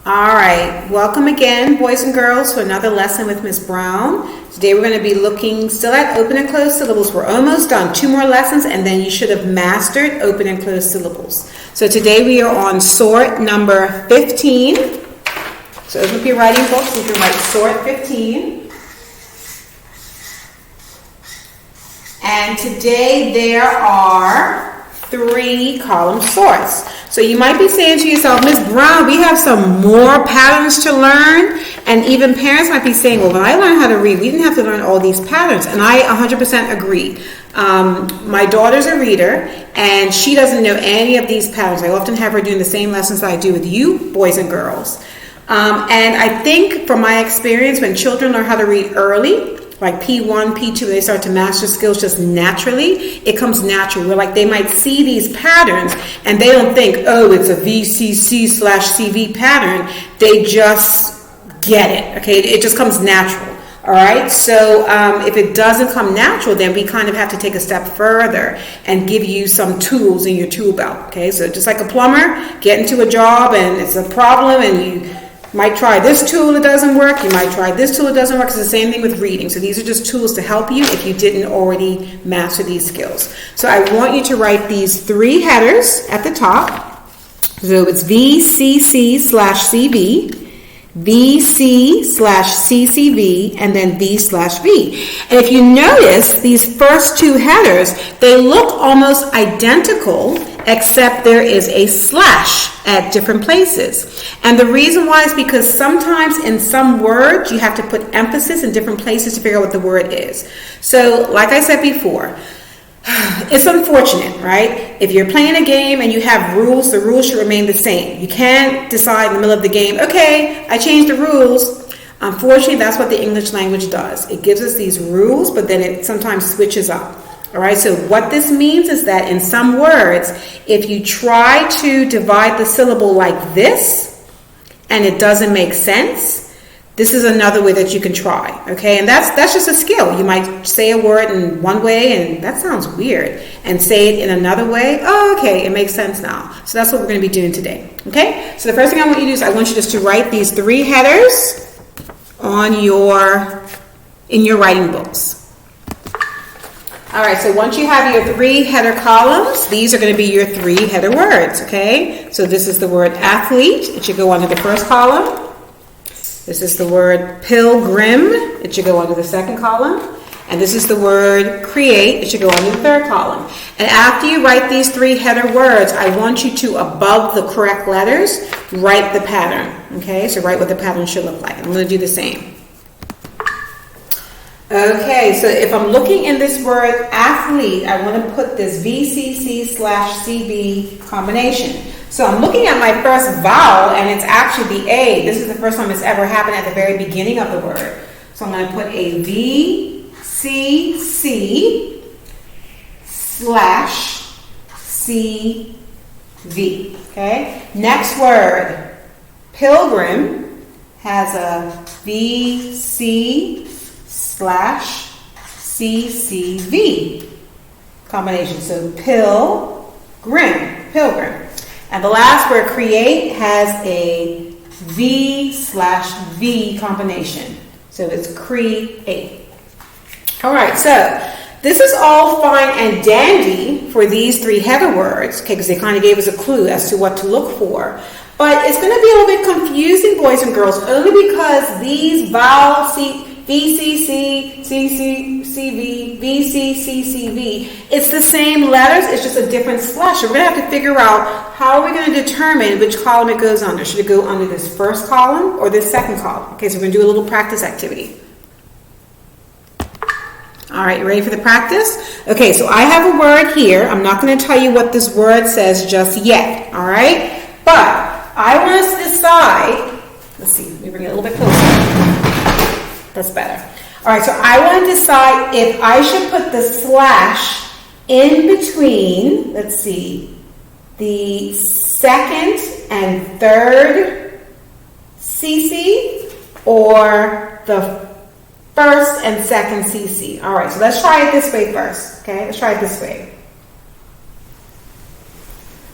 All right, welcome again, boys and girls, to another lesson with Ms. Brown. Today we're going to be looking still at open and closed syllables. We're almost done. 2 more lessons, and then you should have mastered open and closed syllables. So today we are on sort number 15. So open up your writing books. You can write sort 15. And today there are 3 column sorts. So you might be saying to yourself, Ms. Brown, we have some more patterns to learn. And even parents might be saying, well, when I learned how to read, we didn't have to learn all these patterns. And I 100% agree. My daughter's a reader, and she doesn't know any of these patterns. I often have her doing the same lessons that I do with you, boys and girls. And I think from my experience, when children learn how to read early, like P1, P2, they start to master skills just naturally. It comes natural. Where like they might see these patterns and they don't think, oh, it's a VCC/CV pattern. They just get it. Okay, it just comes natural. All right. So if it doesn't come natural, then we kind of have to take a step further and give you some tools in your tool belt. Okay. So just like a plumber, get into a job and it's a problem and you might try this tool, it doesn't work. You might try this tool, it doesn't work. It's the same thing with reading. So these are just tools to help you if you didn't already master these skills. So I want you to write these 3 headers at the top. So it's VCC/CV, VC/CCV, and then V/V. And if you notice, these first 2 headers, they look almost identical, except there is a slash at different places. And the reason why is because sometimes in some words you have to put emphasis in different places to figure out what the word is. So like I said before, it's unfortunate, right? If you're playing a game and you have rules, the rules should remain the same. You can't decide in the middle of the game, okay, I changed the rules. Unfortunately, that's what the English language does. It gives us these rules, but then it sometimes switches up. All right, so what this means is that in some words, if you try to divide the syllable like this and it doesn't make sense, this is another way that you can try, okay? And that's just a skill. You might say a word in one way and that sounds weird, and say it in another way. Oh, okay, it makes sense now. So that's what we're going to be doing today, okay? So the first thing I want you to do is I want you just to write these 3 headers on in your writing books. All right, so once you have your 3 header columns, these are going to be your 3 header words, okay? So this is the word athlete. It should go under the first column. This is the word pilgrim. It should go under the second column. And this is the word create. It should go under the third column. And after you write these 3 header words, I want you to, above the correct letters, write the pattern, okay? So write what the pattern should look like. I'm going to do the same. Okay, so if I'm looking in this word athlete, I want to put this VCC/CV combination. So I'm looking at my first vowel, and it's actually the A. This is the first time it's ever happened at the very beginning of the word. So I'm going to put a VCC/CV. Okay, next word, pilgrim, has a VC/CCV combination. So pilgrim. And the last word, create, has a V/V combination. So it's create. All right, so this is all fine and dandy for these 3 header words, okay, because they kind of gave us a clue as to what to look for. But it's going to be a little bit confusing, boys and girls, only because these vowels, VCC, CCCV, VCCCV, it's the same letters, it's just a different slash. So we're going to have to figure out how are we going to determine which column it goes under. Should it go under this first column or this second column? Okay, so we're going to do a little practice activity. All right, you ready for the practice? Okay, so I have a word here. I'm not going to tell you what this word says just yet, all right? But I want us to decide, let's see, let me bring it a little bit closer. That's better. All right, so I want to decide if I should put the slash in between, let's see, the second and third CC or the first and second CC. All right, so let's try it this way first. Okay, let's try it this way.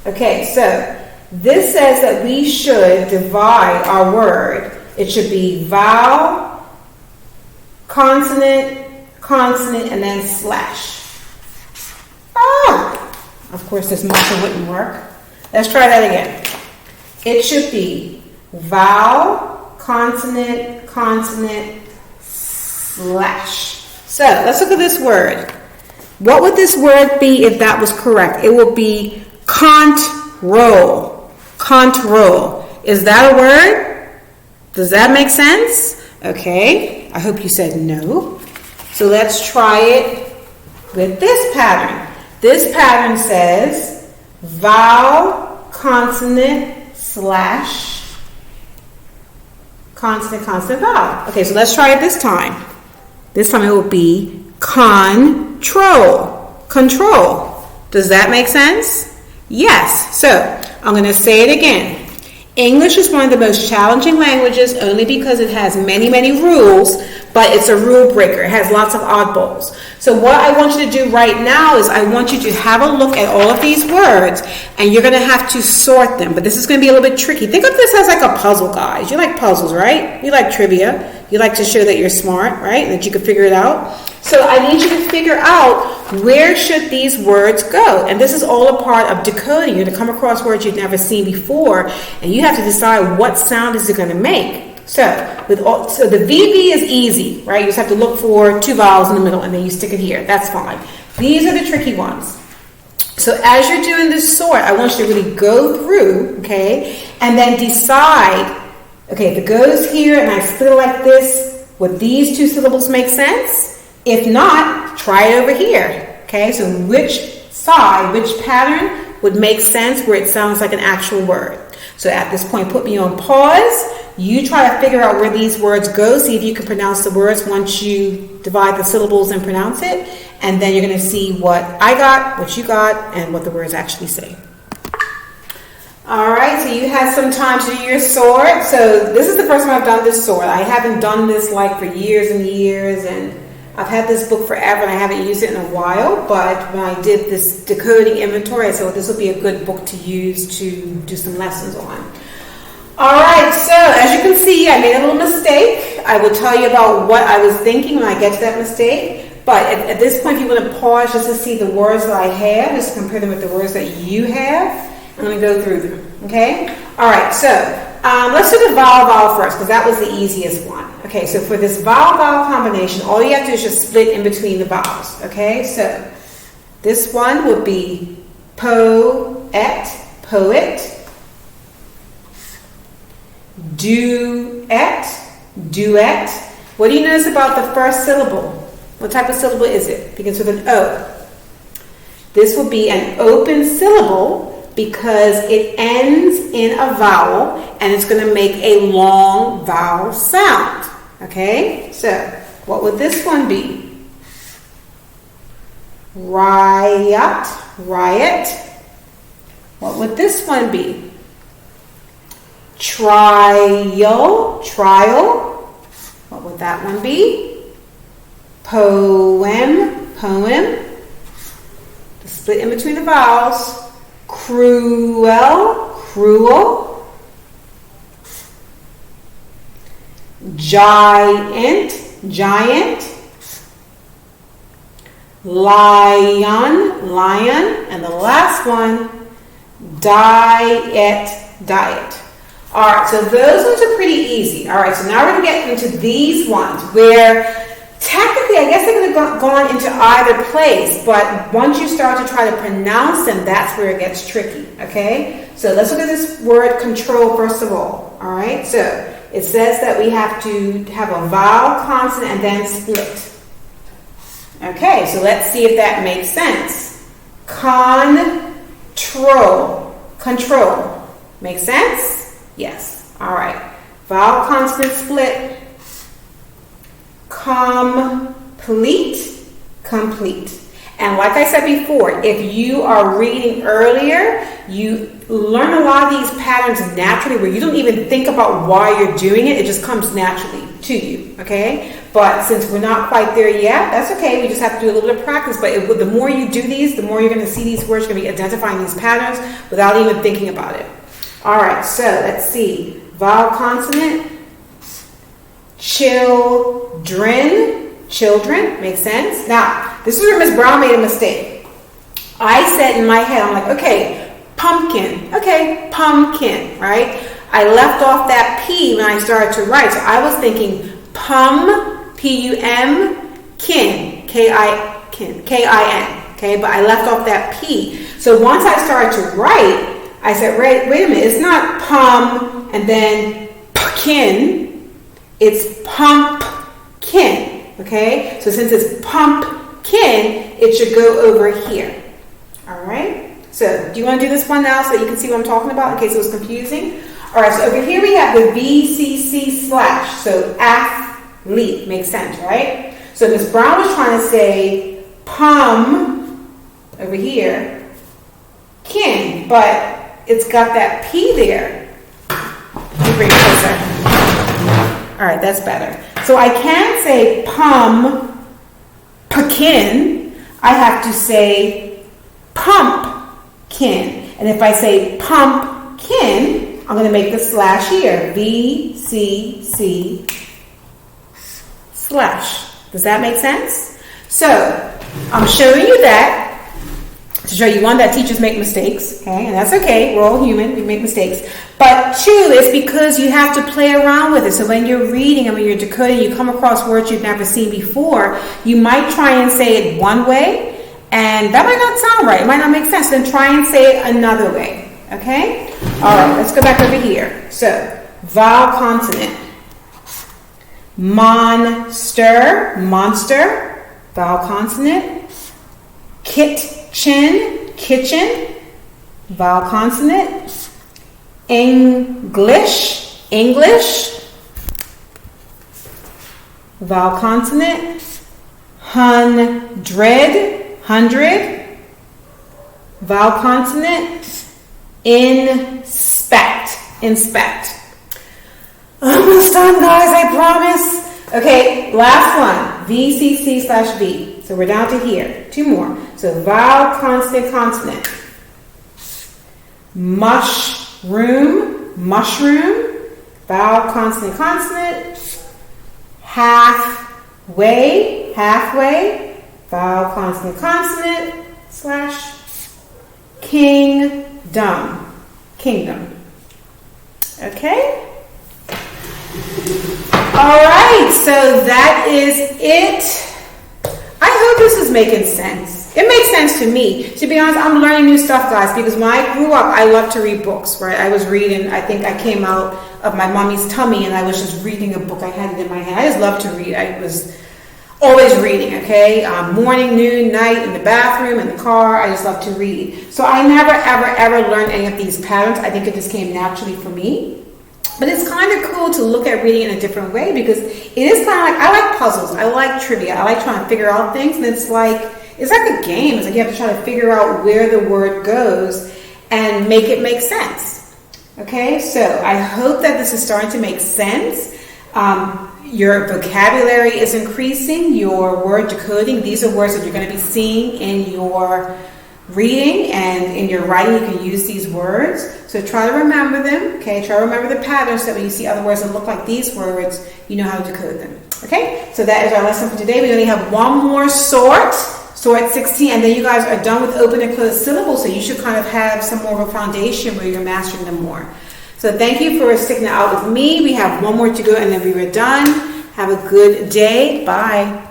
Okay, so this says that we should divide our word. It should be vowel, consonant, consonant, and then slash. Of course, this motion wouldn't work. Let's try that again. It should be vowel, consonant, consonant, slash. So let's look at this word. What would this word be if that was correct? It would be control. Control. Is that a word? Does that make sense? Okay. I hope you said no. So let's try it with this pattern. This pattern says vowel, consonant, slash, consonant, consonant, vowel. Okay, so let's try it this time. This time it will be control. Control. Does that make sense? Yes. So I'm going to say it again. English is one of the most challenging languages only because it has many, many rules, but it's a rule breaker. It has lots of oddballs. So what I want you to do right now is I want you to have a look at all of these words, and you're going to have to sort them. But this is going to be a little bit tricky. Think of this as like a puzzle, guys. You like puzzles, right? You like trivia. You like to show that you're smart, right? That you can figure it out. So I need you to figure out where should these words go. And this is all a part of decoding. You're going to come across words you've never seen before, and you have to decide what sound is it going to make. So the VV is easy, right? You just have to look for two vowels in the middle, and then you stick it here. That's fine. These are the tricky ones. So as you're doing this sort, I want you to really go through, okay, and then decide, okay, if it goes here and I split it like this, would these two syllables make sense? If not, try it over here, okay? So which side, which pattern would make sense where it sounds like an actual word? So at this point, put me on pause. You try to figure out where these words go. See if you can pronounce the words once you divide the syllables and pronounce it. And then you're going to see what I got, what you got, and what the words actually say. All right, so you had some time to do your sort. So this is the first time I've done this sort. I haven't done this like for years and years, and I've had this book forever and I haven't used it in a while, but when I did this decoding inventory, I said, well, this will be a good book to use to do some lessons on. All right, so as you can see, I made a little mistake. I will tell you about what I was thinking when I get to that mistake, but at this point, if you want to pause just to see the words that I have, just compare them with the words that you have, I'm going to go through them, okay? All right, so let's do the vowel first, because that was the easiest one. Okay, so for this vowel-vowel combination, all you have to do is just split in between the vowels. Okay, so this one would be poet, poet, duet, duet. What do you notice about the first syllable? What type of syllable is it? It begins with an O. This will be an open syllable because it ends in a vowel and it's going to make a long vowel sound. Okay, so what would this one be? Riot, riot. What would this one be? Trial, trial. What would that one be? Poem, poem. The split in between the vowels. Cruel, cruel. Giant, giant. Lion, lion. And the last one, diet, diet. All right, so those ones are pretty easy. All right, so now we're going to get into these ones where technically, I guess they're going to go on into either place, but once you start to try to pronounce them, that's where it gets tricky, okay? So let's look at this word control first of all right? So it says that we have to have a vowel, consonant, and then split. Okay, so let's see if that makes sense. Control, control. Make sense? Yes. All right. Vowel, consonant, split. Complete, complete. And like I said before, if you are reading earlier, you learn a lot of these patterns naturally where you don't even think about why you're doing it. It just comes naturally to you, okay? But since we're not quite there yet, that's okay. We just have to do a little bit of practice. But the more you do these, the more you're going to see these words. You're going to be identifying these patterns without even thinking about it. All right, so let's see. Vowel consonant. Children, makes sense. Now, this is where Miss Brown made a mistake. I said in my head, I'm like, okay, pumpkin, right? I left off that P when I started to write, so I was thinking P-U-M, kin, K-I-N, okay? But I left off that P. So once I started to write, I said, wait a minute, it's not pum and then kin, it's pumpkin, okay? So since it's pumpkin, it should go over here, all right? So do you want to do this one now so you can see what I'm talking about in case it was confusing? All right, so over here we have the VCC slash, so athlete, makes sense, right? So Miss Brown was trying to say pum over here, kin, but it's got that P there. Let me bring it closer. All right, that's better. So I can't say pumpkin. I have to say pumpkin. And if I say pumpkin, I'm going to make the slash here. VCC slash. Does that make sense? So I'm showing you that to show you, one, that teachers make mistakes, okay, and that's okay. We're all human. We make mistakes. But two, it's because you have to play around with it. So when you're reading and when you're decoding, you come across words you've never seen before, you might try and say it one way, and that might not sound right. It might not make sense. Then try and say it another way, okay? All right, let's go back over here. So, vowel consonant. Monster, vowel consonant. Kitchen, vowel consonant. English, vowel consonant. Hundred, vowel consonant. Inspect. Almost done, guys, I promise. Okay, last one. VCC slash V. So we're down to here. Two more. So vowel, consonant. Mushroom. Vowel, consonant. Halfway. Vowel, consonant. Slash. Kingdom. Okay? All right, so that is it. I hope this is making sense. It makes sense to me. To be honest, I'm learning new stuff, guys, because when I grew up, I loved to read books, right? I was reading, I think I came out of my mommy's tummy and I was just reading a book. I had it in my hand. I just loved to read. I was always reading, okay? Morning, noon, night, in the bathroom, in the car. I just love to read. So I never, ever learned any of these patterns. I think it just came naturally for me. But it's kind of cool to look at reading in a different way because it is kind of like, I like puzzles. I like trivia. I like trying to figure out things. And it's like a game. It's like you have to try to figure out where the word goes and make it make sense. Okay, so I hope that this is starting to make sense. Your vocabulary is increasing, your word decoding. These are words that you're going to be seeing in your reading and in your writing. You can use these words. So try to remember them, okay? Try to remember the patterns so that when you see other words that look like these words, you know how to decode them, okay? So that is our lesson for today. We only have one more sort 16, and then you guys are done with open and closed syllables, so you should kind of have some more of a foundation where you're mastering them more. So thank you for sticking it out with me. We have one more to go and then we were done. Have a good day. Bye.